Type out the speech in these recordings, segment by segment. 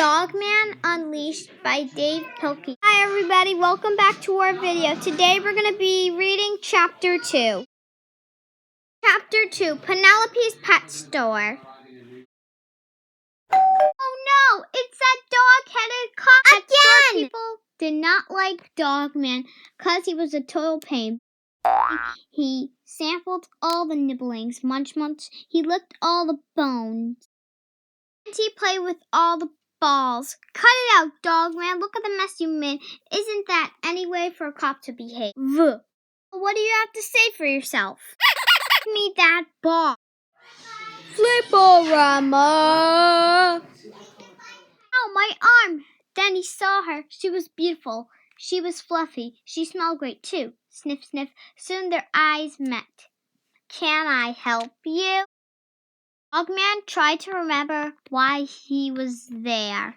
Dogman Unleashed by Dave Pilkey. Hi everybody, welcome back to our video. Today we're going to be reading Chapter 2. Chapter 2, Penelope's Pet Store. Oh no, it's that dog-headed cop. Again! People did not like Dogman because he was a total pain. He sampled all the nibblings, munch. He licked all the bones. And he played with all the balls. Cut it out, Dogman. Look at the mess you made. Isn't that any way for a cop to behave? What do you have to say for yourself? Give me that ball. Flipperama. Ow, my arm. Then he saw her. She was beautiful. She was fluffy. She smelled great, too. Sniff, sniff. Soon their eyes met. Can I help you? Dogman tried to remember why he was there.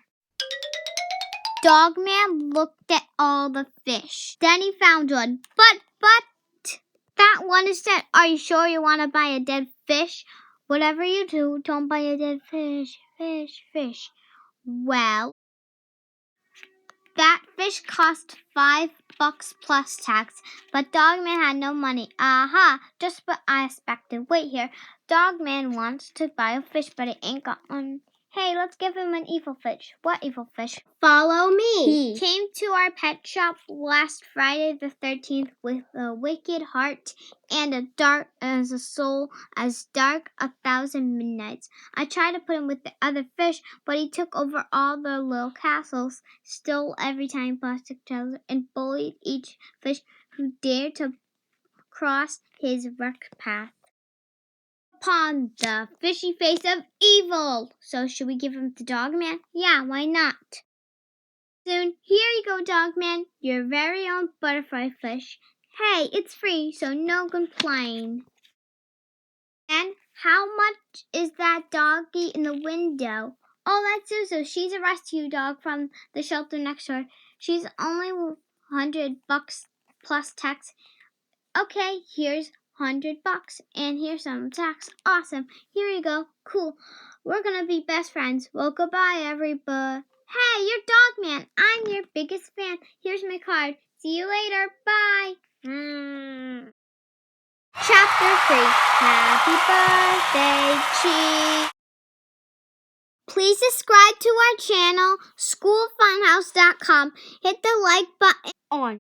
Dogman looked at all the fish. Then he found one. But, that one is dead. Are you sure you want to buy a dead fish? Whatever you do, don't buy a dead fish. Fish. Well, that fish cost $5 plus tax, but Dogman had no money. Aha, just what I expected. Wait here. Dogman wants to buy a fish, but he ain't got one. Hey, let's give him an evil fish. What evil fish? Follow me. He came to our pet shop last Friday the 13th with a wicked heart and a soul as dark 1,000 midnights. I tried to put him with the other fish, but he took over all the little castles, stole every tiny plastic treasure, and bullied each fish who dared to cross his wreck path. Upon the fishy face of evil. So should we give him to Dogman? Yeah, why not? Soon, here you go, Dogman, your very own butterfly fish. Hey, it's free, so no complain. And how much is that doggy in the window? Oh, that's Suzu. She's a rescue dog from the shelter next door. She's only $100 plus tax. Okay, here's $100 and here's some tax. Awesome. Here you go. Cool. We're gonna be best friends. Well, goodbye, everybody. Hey, you're Dogman. I'm your biggest fan. Here's my card. See you later. Bye. Chapter 3. Happy birthday, Chi. Please subscribe to our channel, schoolfunhouse.com. Hit the like button on.